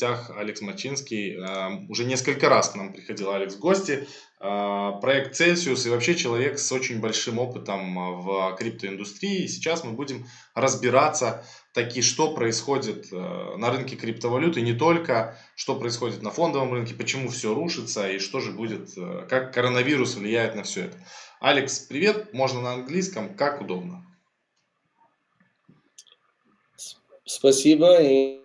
гостях Алекс Мачинский. Уже несколько раз к нам приходил Алекс в гости. Проект Celsius и вообще человек с очень большим опытом в криптоиндустрии. Сейчас мы будем разбираться, что происходит на рынке криптовалют и не только, что происходит на фондовом рынке, почему все рушится и что же будет, как коронавирус влияет на все это. Алекс, привет, можно на английском, как удобно. Спасибо.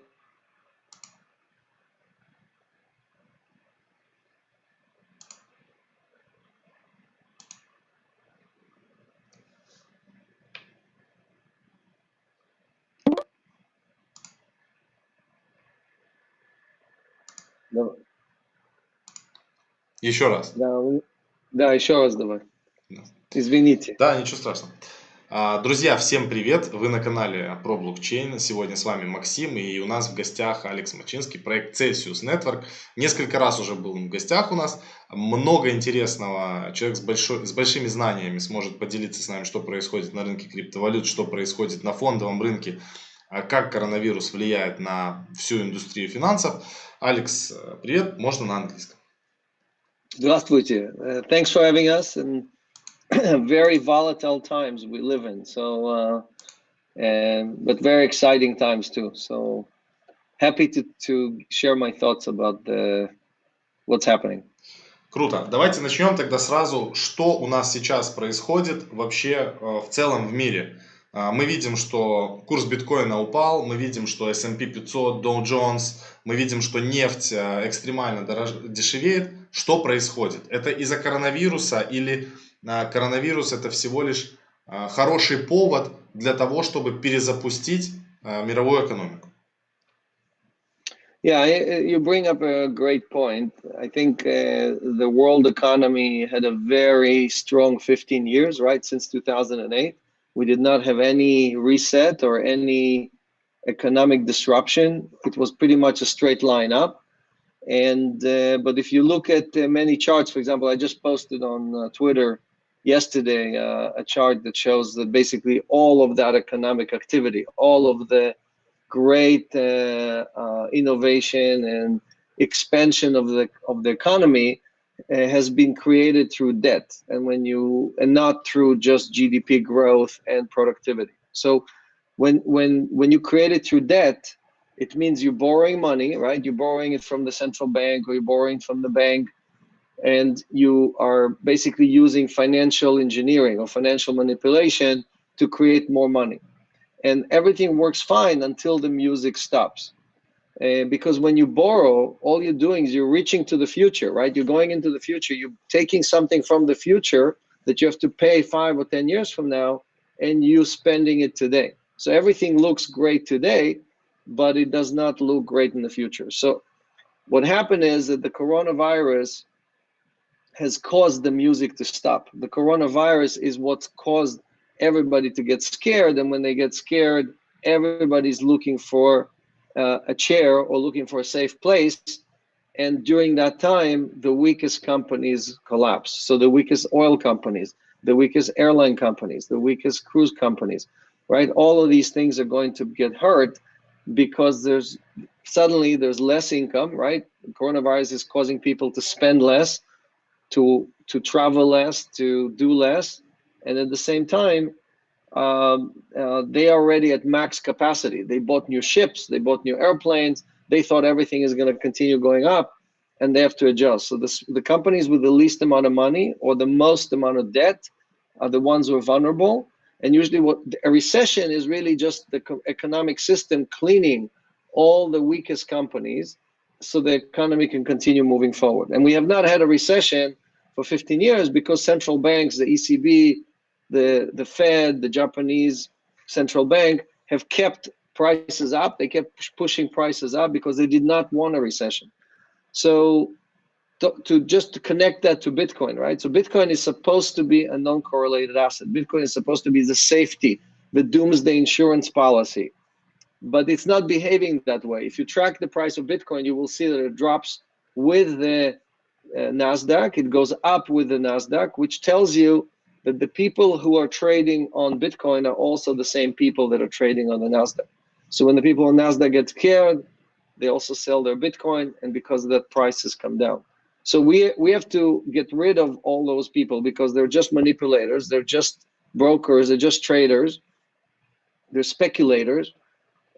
Еще раз. Да, еще раз давай. Извините. Да, ничего страшного. Друзья, всем привет! Вы на канале про блокчейн. Сегодня с вами Максим, и у нас в гостях Алекс Мачинский, проект Celsius Network. Несколько раз уже был в гостях у нас. Много интересного. Человек с большими знаниями сможет поделиться с нами, что происходит на рынке криптовалют, что происходит на фондовом рынке, как коронавирус влияет на всю индустрию финансов. Алекс, привет! Можно на английском. Здравствуйте. Thanks for having us. And very volatile times we live in, but very exciting times too. So happy to share my thoughts about what's happening. Круто. Давайте начнем тогда сразу, что у нас сейчас происходит вообще в целом в мире. Мы видим, что курс биткоина упал, мы видим, что S&P 500, Dow Jones, мы видим, что нефть экстремально дешевеет. Что происходит? Это из-за коронавируса или коронавирус это всего лишь хороший повод для того, чтобы перезапустить мировую экономику? Yeah, you bring up a great point. I think the world economy had a very strong 15 years, right, since 2008. We did not have any reset or any economic disruption. It was pretty much a straight line up. And but if you look at many charts, for example, I just posted on Twitter yesterday a chart that shows that basically all of that economic activity, all of the great innovation and expansion of the economy has been created through debt, and not through just GDP growth and productivity. So when you create it through debt, it means you're borrowing money, right? You're borrowing it from the central bank, or you're borrowing from the bank, and you are basically using financial engineering or financial manipulation to create more money. And everything works fine until the music stops. Because when you borrow, all you're doing is you're reaching to the future, right? You're going into the future. You're taking something from the future that you have to pay 5 or 10 years from now, and you spending it today. So everything looks great today, but it does not look great in the future. So what happened is that the coronavirus has caused the music to stop. The coronavirus is what's caused everybody to get scared, and when they get scared, everybody's looking for a chair or looking for a safe place. And during that time, the weakest companies collapse. So the weakest oil companies, the weakest airline companies, the weakest cruise companies, right? All of these things are going to get hurt because there's less income, right? The coronavirus is causing people to spend less, to travel less, to do less. And at the same time, they are already at max capacity. They bought new ships, they bought new airplanes. They thought everything is going to continue going up, and they have to adjust. So the companies with the least amount of money or the most amount of debt are the ones who are vulnerable. And usually a recession is really just the economic system cleaning all the weakest companies so the economy can continue moving forward. And we have not had a recession for 15 years because central banks, the ECB, the Fed, the Japanese central bank have kept prices up. They kept pushing prices up because they did not want a recession. So to connect that to Bitcoin, right? So Bitcoin is supposed to be a non-correlated asset. Bitcoin is supposed to be the safety, the doomsday insurance policy, but it's not behaving that way. If you track the price of Bitcoin, you will see that it drops with the NASDAQ. It goes up with the NASDAQ, which tells you that the people who are trading on Bitcoin are also the same people that are trading on the NASDAQ. So when the people on NASDAQ get scared, they also sell their Bitcoin, and because of that, prices come down. So we have to get rid of all those people because they're just manipulators, they're just brokers, they're just traders, they're speculators,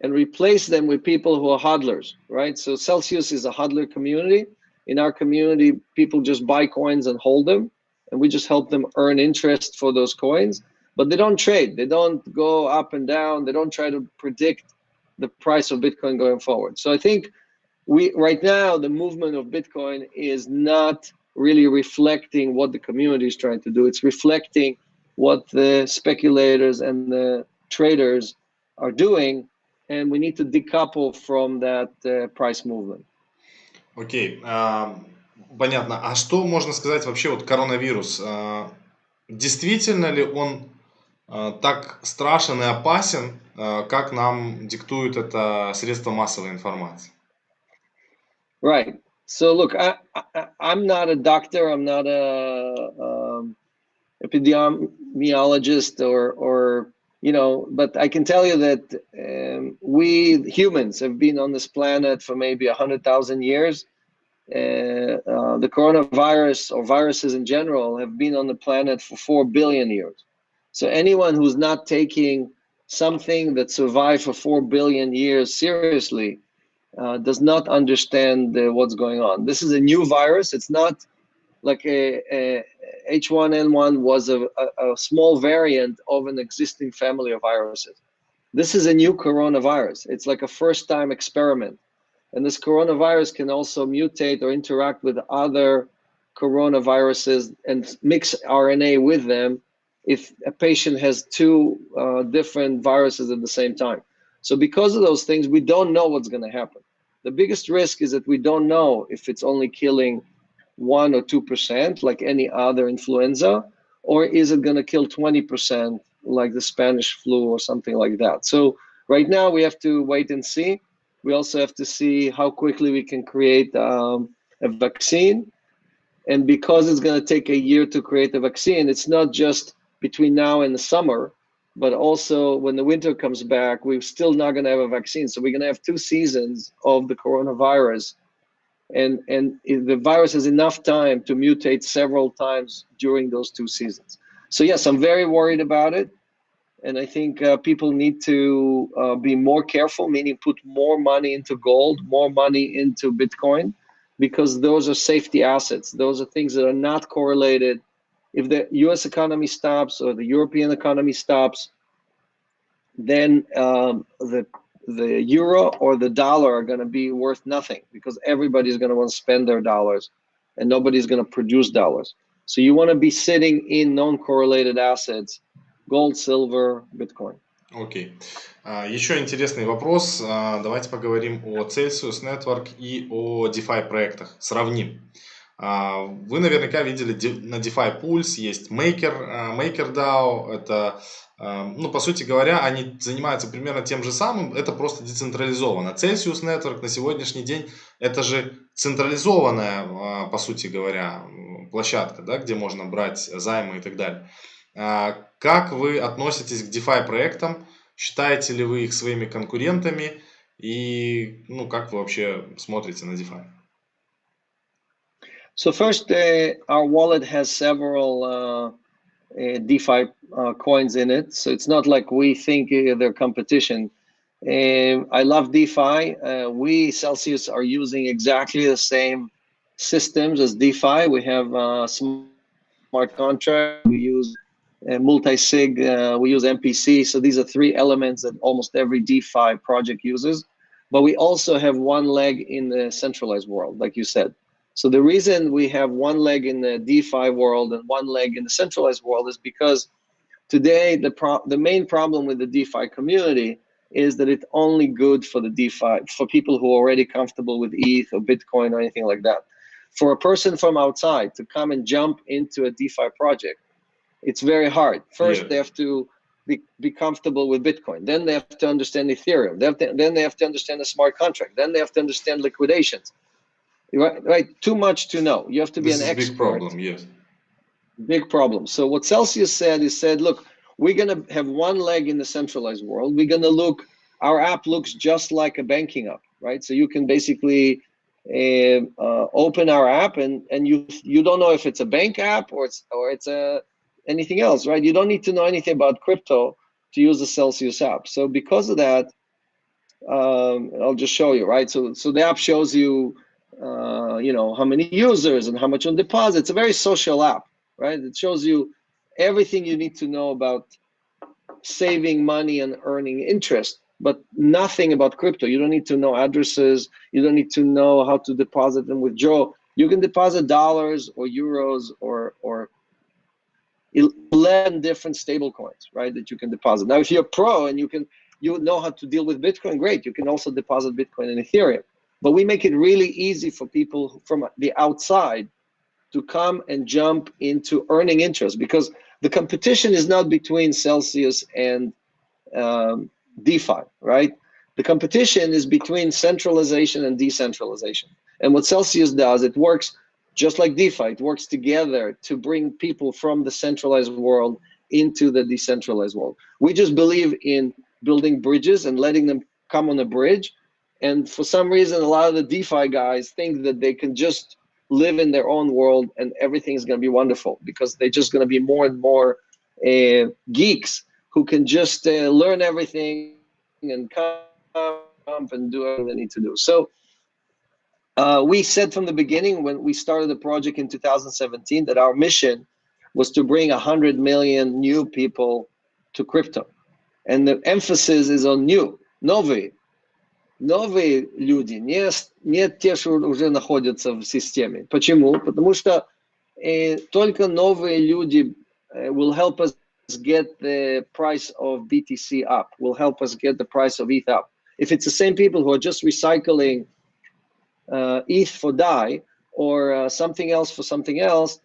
and replace them with people who are hodlers, right? So Celsius is a hodler community. In our community, people just buy coins and hold them, and we just help them earn interest for those coins, but they don't trade. They don't go up and down. They don't try to predict the price of Bitcoin going forward. So I think right now, the movement of Bitcoin is not really reflecting what the community is trying to do. It's reflecting what the speculators and the traders are doing, and we need to decouple from that price movement. Окей, понятно. А что можно сказать вообще вот коронавирус? Действительно ли он так страшен и опасен, как нам диктуют это средства массовой информации? Right. So look, I'm not a doctor. I'm not a epidemiologist or but I can tell you that we humans have been on this planet for maybe 100,000 years. The coronavirus or viruses in general have been on the planet for 4 billion years. So anyone who's not taking something that survived for 4 billion years seriously does not understand what's going on. This is a new virus. It's not like a H1N1 was a small variant of an existing family of viruses. This is a new coronavirus. It's like a first-time experiment. And this coronavirus can also mutate or interact with other coronaviruses and mix RNA with them if a patient has two different viruses at the same time. So because of those things, we don't know what's going to happen. The biggest risk is that we don't know if it's only killing 1 or 2% like any other influenza, or is it going to kill 20% like the Spanish flu or something like that. So right now we have to wait and see. We also have to see how quickly we can create a vaccine. And because it's going to take a year to create a vaccine, it's not just between now and the summer, but also when the winter comes back, we're still not going to have a vaccine. So we're going to have 2 seasons of the coronavirus. And the virus has enough time to mutate several times during those 2 seasons. So yes, I'm very worried about it. And I think people need to be more careful, meaning put more money into gold, more money into Bitcoin, because those are safety assets. Those are things that are not correlated. If the US economy stops or the European economy stops, then the euro or the dollar are going to be worth nothing because everybody's going to want to spend their dollars and nobody's going to produce dollars. So you want to be sitting in non-correlated assets, gold, silver, Bitcoin. Окей. Еще интересный вопрос. Давайте поговорим о Celsius Network и о DeFi проектах. Сравним. Вы наверняка видели на DeFi Pulse есть MakerDAO. Это, по сути говоря, они занимаются примерно тем же самым. Это просто децентрализованно. Celsius Network на сегодняшний день это же централизованная, по сути говоря, площадка, да, где можно брать займы и так далее. Как вы относитесь к DeFi проектам? Считаете ли вы их своими конкурентами? И как вы вообще смотрите на DeFi? So first, our wallet has several DeFi coins in it. So it's not like we think they're competition. I love DeFi. We, Celsius, are using exactly the same systems as DeFi. We have smart contract. We use multi-sig. We use MPC. So these are 3 elements that almost every DeFi project uses. But we also have one leg in the centralized world, like you said. So the reason we have one leg in the DeFi world and one leg in the centralized world is because today the main problem with the DeFi community is that it's only good for the DeFi, for people who are already comfortable with ETH or Bitcoin or anything like that. For a person from outside to come and jump into a DeFi project, it's very hard. First, They have to be comfortable with Bitcoin. Then they have to understand Ethereum. Then they have to understand the smart contract. Then they have to understand liquidations. Right, too much to know. You have to be an expert. Big problem, yes. Big problem. So what Celsius said, look, we're going to have one leg in the centralized world. We're going to our app looks just like a banking app. right? So you can basically open our app, and you don't know if it's a bank app or it's anything else, right? You don't need to know anything about crypto to use the Celsius app. So because of that, I'll just show you, right? So the app shows you, how many users and how much on deposit. It's a very social app, right? It shows you everything you need to know about saving money and earning interest, but nothing about crypto. You don't need to know addresses. You don't need to know how to deposit and withdraw. You can deposit dollars or euros or 11 different stable coins, right, that you can deposit. Now, if you're a pro and you know how to deal with Bitcoin, great. You can also deposit Bitcoin and Ethereum. But we make it really easy for people from the outside to come and jump into earning interest, because the competition is not between Celsius and DeFi, right? The competition is between centralization and decentralization. And what Celsius does, it works just like DeFi. It works together to bring people from the centralized world into the decentralized world. We just believe in building bridges and letting them come on a bridge. And for some reason, a lot of the DeFi guys think that they can just live in their own world and everything is going to be wonderful, because they're just going to be more and more geeks who can just learn everything and come and do everything they need to do. So we said from the beginning, when we started the project in 2017, that our mission was to bring 100 million new people to crypto. And the emphasis is on new, новые люди, не те, что уже находятся в системе. Почему? Потому что только новые люди will help us get the price of BTC up, will help us get the price of ETH up. If it's the same people who are just recycling ETH for DAI or something else for something else,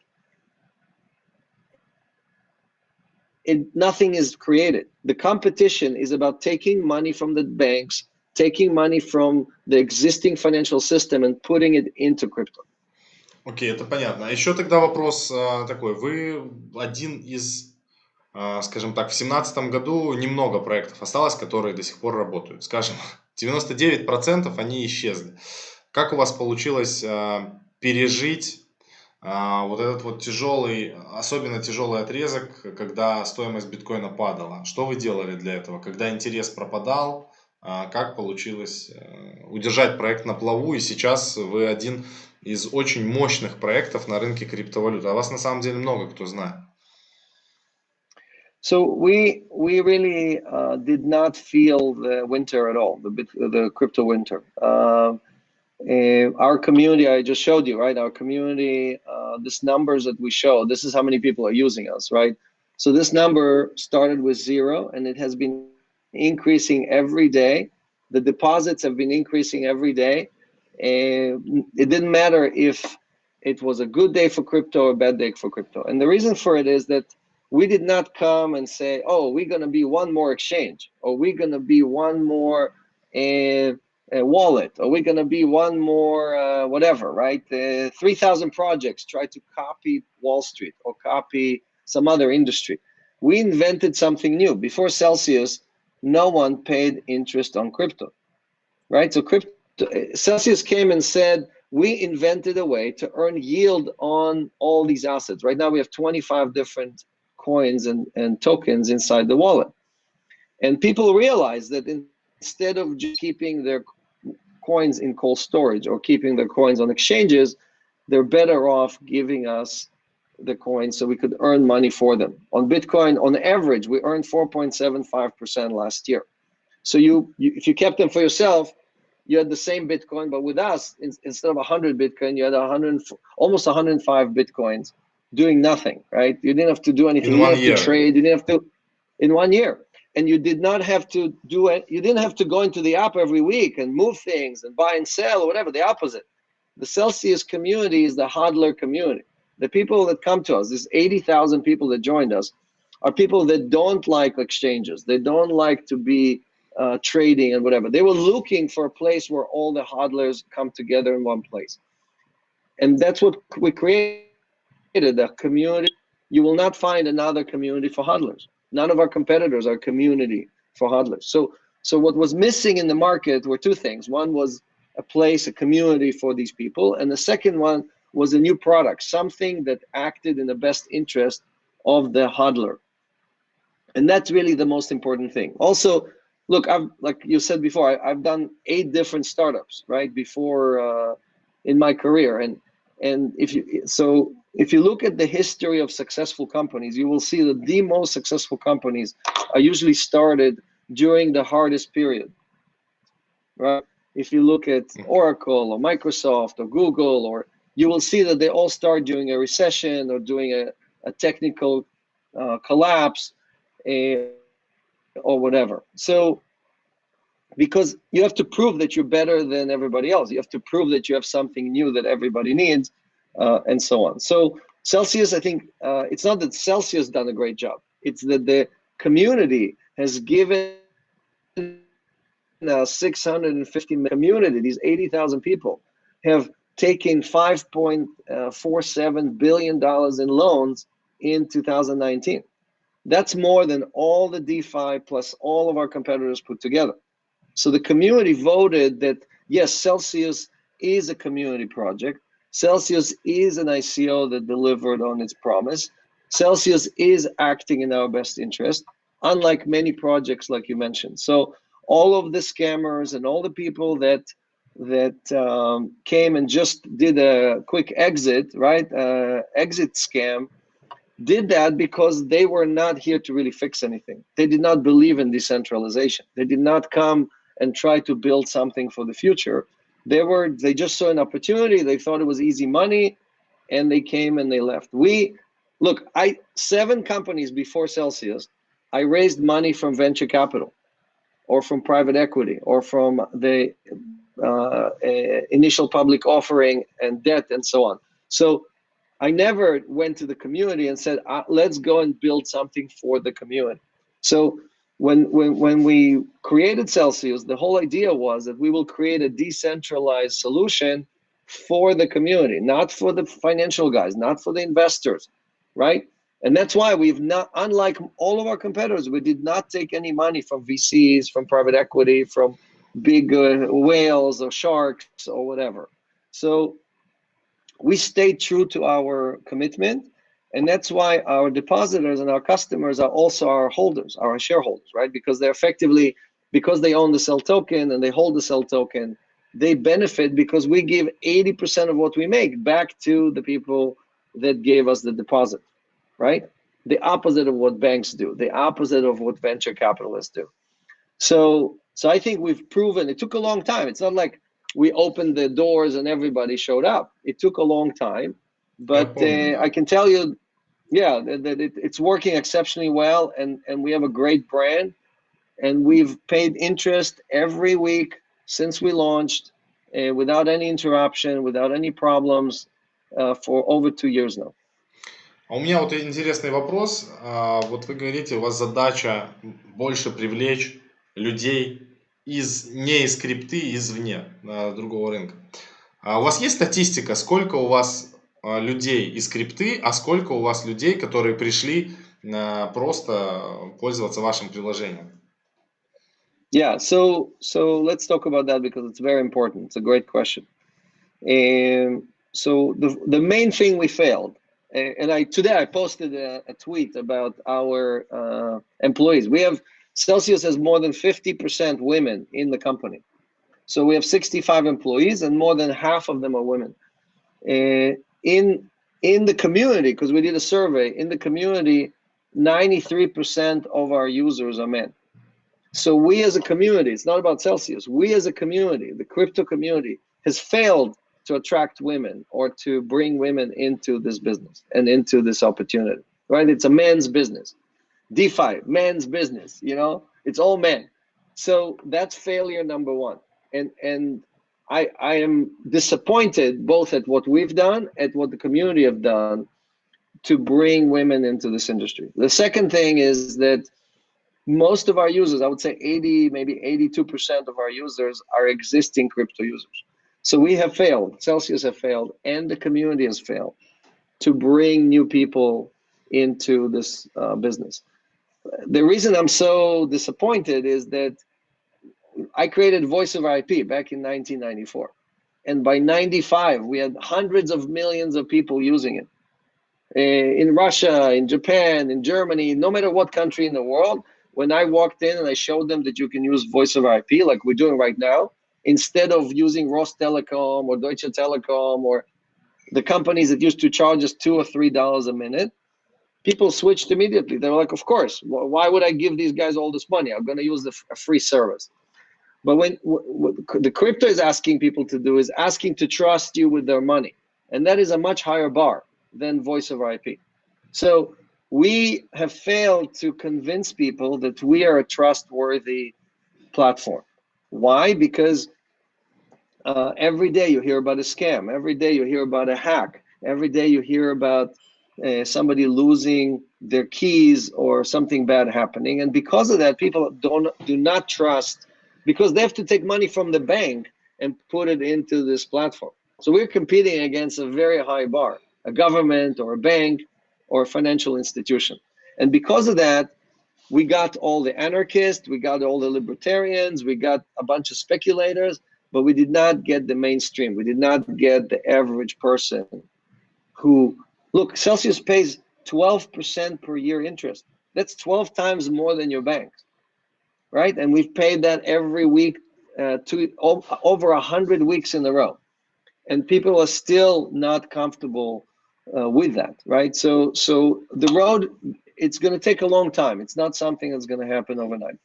nothing is created. The competition is about taking money from the banks, taking money from the existing financial system and putting it into crypto. Окей, это понятно. А еще тогда вопрос такой. Вы один из, скажем так, в 2017 году немного проектов осталось, которые до сих пор работают. Скажем, 99% они исчезли. Как у вас получилось пережить вот этот вот тяжелый, особенно тяжелый отрезок, когда стоимость биткоина падала? Что вы делали для этого? Когда интерес пропадал, как получилось удержать проект на плаву? И сейчас вы один из очень мощных проектов на рынке криптовалют. А вас на самом деле много кто знает. So we really did not feel the winter at all, the crypto winter. Our community, I just showed you, right? Our community, this numbers that we show, this is how many people are using us, right? So this number started with 0 and it has been increasing every day. The deposits have been increasing every day. It didn't matter if it was a good day for crypto or a bad day for crypto. And the reason for it is that we did not come and say, oh, we're going to be one more exchange, or we're going to be one more wallet, or we're going to be one more whatever, right? 3,000 projects try to copy Wall Street or copy some other industry. We invented something new. Before Celsius, no one paid interest on crypto, right? So Celsius came and said, we invented a way to earn yield on all these assets. Right now we have 25 different coins and tokens inside the wallet. And people realize that instead of just keeping their coins in cold storage or keeping their coins on exchanges, they're better off giving us the coins so we could earn money for them. On Bitcoin, on average, we earned 4.75% last year. So if you kept them for yourself, you had the same Bitcoin, but with us, instead of 100 Bitcoin, you had almost 105 Bitcoins doing nothing, right? You didn't have to do anything. In 1 year. To trade. You didn't have to, in 1 year. And you did not have to do it. You didn't have to go into the app every week and move things and buy and sell or whatever. The opposite. The Celsius community is the hodler community. The people that come to us, these 80,000 people that joined us, are people that don't like exchanges. They don't like to be trading and whatever. They were looking for a place where all the hodlers come together in one place. And that's what we created, a community. You will not find another community for hodlers. None of our competitors are community for hodlers. So So what was missing in the market were two things. One was a place, a community for these people. And the second one was a new product, something that acted in the best interest of the hodler. And that's really the most important thing. Also, look, like you said before, I've done 8 different startups, right, before in my career. And if you look at the history of successful companies, you will see that the most successful companies are usually started during the hardest period, right? If you look at Oracle or Microsoft or Google, or you will see that they all start during a recession or during a technical collapse or whatever. So because you have to prove that you're better than everybody else, you have to prove that you have something new that everybody needs, and so on. So Celsius, I think it's not that Celsius done a great job, it's that the community has given 650 community, these 80,000 people have taken $5.47 billion in loans in 2019. That's more than all the DeFi plus all of our competitors put together. So the community voted that, yes, Celsius is a community project. Celsius is an ICO that delivered on its promise. Celsius is acting in our best interest, unlike many projects like you mentioned. So all of the scammers and all the people that came and just did a quick exit, right? Exit scam, did that because they were not here to really fix anything. They did not believe in decentralization. They did not come and try to build something for the future. They just saw an opportunity. They thought it was easy money, and they came and they left. 7 companies before Celsius, I raised money from venture capital, or from private equity, or from the initial public offering and debt and so on. So I never went to the community and said, let's go and build something for the community. So when we created Celsius, the whole idea was that we will create a decentralized solution for the community, not for the financial guys, not for the investors, right? And that's why we've not, unlike all of our competitors, we did not take any money from VCs, from private equity, from big whales or sharks or whatever. So we stayed true to our commitment, and that's why our depositors and our customers are also our holders, our shareholders, right? Because they're effectively, because they own the Cell token and they hold the Cell token, they benefit because we give 80% of what we make back to the people that gave us the deposit, right? The opposite of what banks do, the opposite of what venture capitalists do. So I think we've proven, it took a long time. It's not like we opened the doors and everybody showed up. It took a long time, but I can tell you, yeah, that it's working exceptionally well, and we have a great brand, and we've paid interest every week since we launched, without any interruption, without any problems, for over 2 years now. А у меня вот интересный вопрос. Вот вы говорите, у вас задача больше привлечь людей не из крипты, извне, другого рынка. У вас есть статистика, сколько у вас людей из крипты, а сколько у вас людей, которые пришли просто пользоваться вашим приложением? Yeah, so let's talk about that because it's very important. It's a great question. So the main thing we failed, and today I posted a tweet about our employees. Celsius has more than 50% women in the company. So we have 65 employees, and more than half of them are women. In the community, because we did a survey, in the community, 93% of our users are men. So we as a community, it's not about Celsius, we as a community, the crypto community, has failed to attract women or to bring women into this business and into this opportunity, right? It's a man's business. DeFi, men's business, it's all men. So that's failure number one. And I am disappointed both at what we've done, at what the community have done to bring women into this industry. The second thing is that most of our users, I would say 80, maybe 82% of our users are existing crypto users. So we have failed, Celsius have failed, and the community has failed to bring new people into this business. The reason I'm so disappointed is that I created Voice over IP back in 1994. And by 95, we had hundreds of millions of people using it. In Russia, in Japan, in Germany, no matter what country in the world, when I walked in and I showed them that you can use Voice over IP like we're doing right now, instead of using Rostelecom or Deutsche Telekom or the companies that used to charge us $2 or $3 a minute, people switched immediately. They were like, of course, why would I give these guys all this money? I'm going to use a free service. But what the crypto is asking people to do is asking to trust you with their money. And that is a much higher bar than Voice over IP. So we have failed to convince people that we are a trustworthy platform. Why? Because every day you hear about a scam. Every day you hear about a hack. Every day you hear about somebody losing their keys or something bad happening. And because of that, people do not trust, because they have to take money from the bank and put it into this platform. So we're competing against a very high bar, a government or a bank or a financial institution. And because of that, we got all the anarchists, we got all the libertarians, we got a bunch of speculators, but we did not get the mainstream. We did not get the average person who, look, Celsius pays 12% per year interest. That's 12 times more than your bank, right? And we've paid that every week over 100 weeks in a row. And people are still not comfortable with that, right? So the road, it's going to take a long time. It's not something that's going to happen overnight.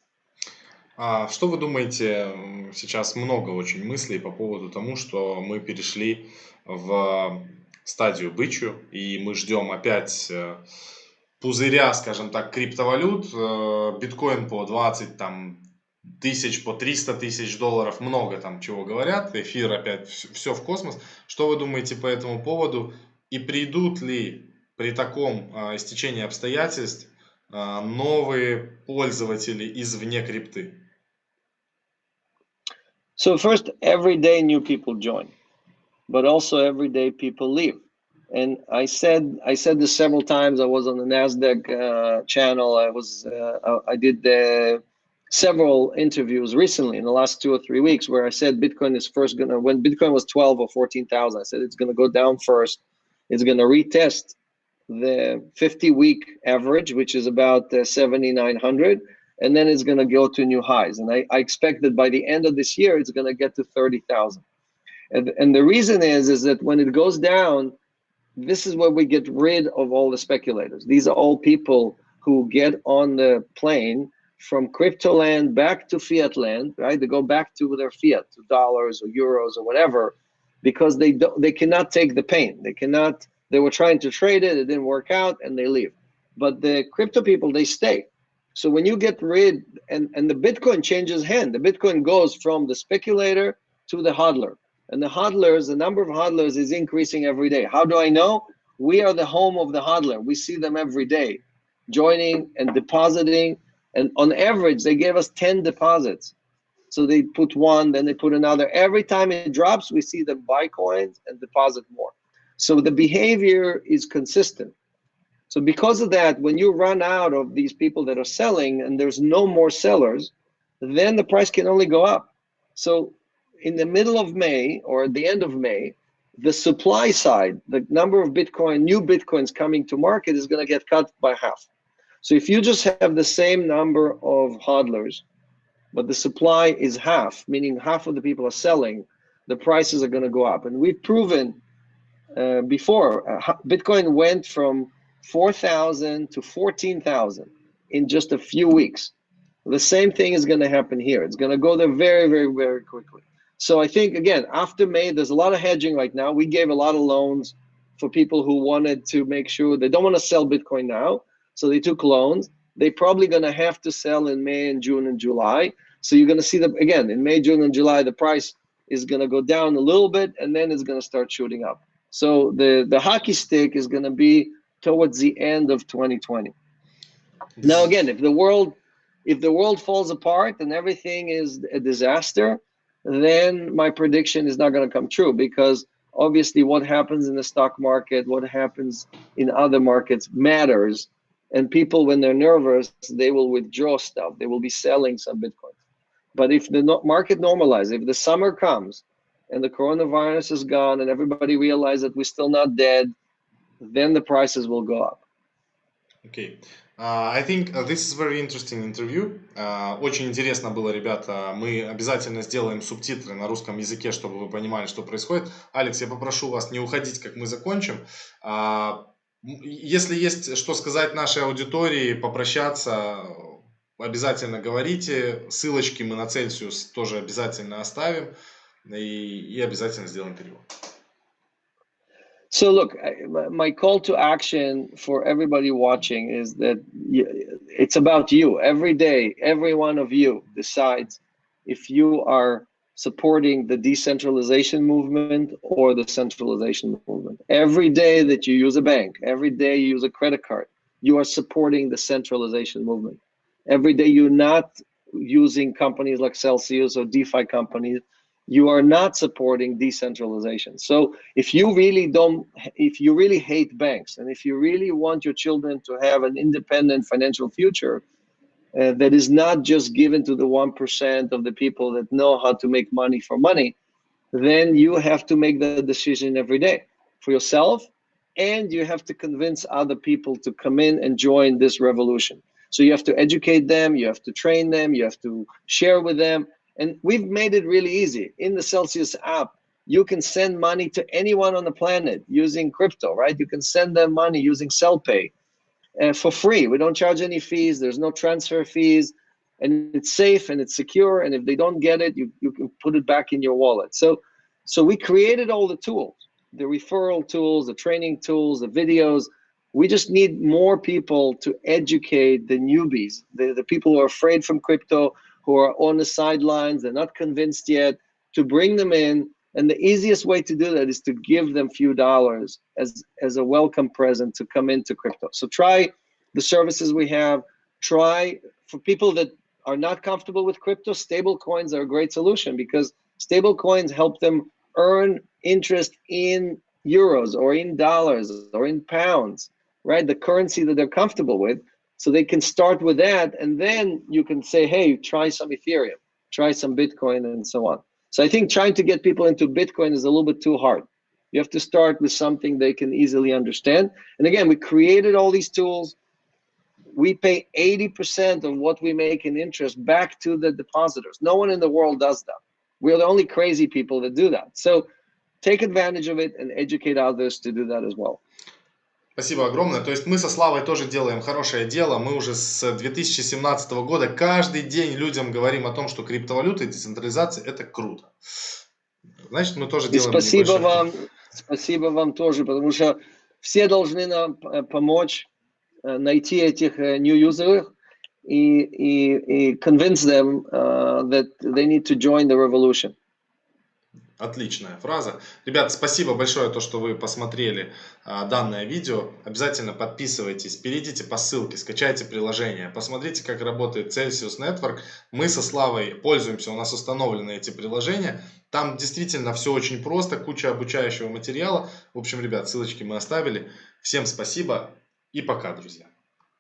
Что вы думаете, сейчас много очень мыслей по поводу тому, что мы перешли в стадию бычью, и мы ждем опять пузыря, скажем так, криптовалют, биткоин по 20 тысяч, по 300 тысяч долларов, много там чего говорят, эфир опять, все в космос. Что вы думаете по этому поводу? И придут ли при таком стечении обстоятельств новые пользователи извне крипты? So first, every day new people join, but also every day people leave. And I said this several times. I was on the NASDAQ channel. I did several interviews recently in the last 2 or 3 weeks where I said Bitcoin is first when Bitcoin was 12 or 14,000, I said it's gonna go down first. It's gonna retest the 50-week average, which is about 7,900. And then it's going to go to new highs. And I expect that by the end of this year, it's going to get to 30,000. And the reason is that when it goes down, this is where we get rid of all the speculators. These are all people who get on the plane from crypto land back to fiat land, right? They go back to their fiat, to dollars or euros or whatever, because they cannot take the pain. They were trying to trade it didn't work out, and they leave. But the crypto people, they stay. So when you get rid, and the Bitcoin changes hand, the Bitcoin goes from the speculator to the hodler. And the number of hodlers is increasing every day. How do I know? We are the home of the hodler. We see them every day, joining and depositing. And on average, they gave us 10 deposits. So they put one, then they put another. Every time it drops, we see them buy coins and deposit more. So the behavior is consistent. So because of that, when you run out of these people that are selling and there's no more sellers, then the price can only go up. So in the middle of May or at the end of May, the supply side, the number of new Bitcoins coming to market is going to get cut by half. So if you just have the same number of hodlers, but the supply is half, meaning half of the people are selling, the prices are going to go up. And we've proven before, Bitcoin went from 4,000 to 14,000 in just a few weeks. The same thing is going to happen here. It's going to go there very, very, very quickly. So I think, again, after May, there's a lot of hedging right now. We gave a lot of loans for people who wanted to make sure they don't want to sell Bitcoin now. So they took loans. They're probably going to have to sell in May and June and July. So you're going to see them again in May, June, and July, the price is going to go down a little bit, and then it's going to start shooting up. So the hockey stick is going to be towards the end of 2020. Now, again, if the world falls apart and everything is a disaster, then my prediction is not going to come true, because obviously what happens in the stock market, what happens in other markets matters. And people, when they're nervous, they will withdraw stuff. They will be selling some Bitcoin. But if the market normalizes, if the summer comes and the coronavirus is gone and everybody realizes that we're still not dead, then the prices will go up. Okay. I think this is very interesting interview. Очень интересно было, ребята. Мы обязательно сделаем субтитры на русском языке, чтобы вы понимали, что происходит. Алекс, я попрошу вас не уходить, как мы закончим. Если есть что сказать нашей аудитории, попрощаться, обязательно говорите. Ссылочки мы на Celsius тоже обязательно оставим. И обязательно сделаем перевод. So look, my call to action for everybody watching is that it's about you. Every day, every one of you decides if you are supporting the decentralization movement or the centralization movement. Every day that you use a bank, every day you use a credit card, you are supporting the centralization movement. Every day you're not using companies like Celsius or DeFi companies, you are not supporting decentralization. So if you really hate banks, and if you really want your children to have an independent financial future that is not just given to the 1% of the people that know how to make money for money, then you have to make the decision every day for yourself, and you have to convince other people to come in and join this revolution. So you have to educate them, you have to train them, you have to share with them. And we've made it really easy. In the Celsius app, you can send money to anyone on the planet using crypto, right? You can send them money using CellPay for free. We don't charge any fees. There's no transfer fees. And it's safe and it's secure. And if they don't get it, you can put it back in your wallet. So we created all the tools, the referral tools, the training tools, the videos. We just need more people to educate the newbies, the people who are afraid from crypto, who are on the sidelines, they're not convinced yet, to bring them in. And the easiest way to do that is to give them a few dollars as a welcome present to come into crypto. So try the services we have. Try, for people that are not comfortable with crypto, stable coins are a great solution, because stable coins help them earn interest in euros or in dollars or in pounds, right? The currency that they're comfortable with. So they can start with that, and then you can say, hey, try some Ethereum, try some Bitcoin, and so on. So I think trying to get people into Bitcoin is a little bit too hard. You have to start with something they can easily understand. And again, we created all these tools. We pay 80% of what we make in interest back to the depositors. No one in the world does that. We're the only crazy people that do that. So take advantage of it and educate others to do that as well. Спасибо огромное. То есть мы со Славой тоже делаем хорошее дело. Мы уже с 2017 года каждый день людям говорим о том, что криптовалюта и децентрализация – это круто. Значит, мы тоже делаем спасибо вам тоже, потому что все должны нам помочь найти этих new users и convince them that they need to join the revolution. Отличная фраза. Ребят, спасибо большое, то, что вы посмотрели данное видео. Обязательно подписывайтесь, перейдите по ссылке, скачайте приложение, посмотрите, как работает Celsius Network. Мы со Славой пользуемся, у нас установлены эти приложения. Там действительно все очень просто, куча обучающего материала. В общем, ребят, ссылочки мы оставили. Всем спасибо и пока, друзья.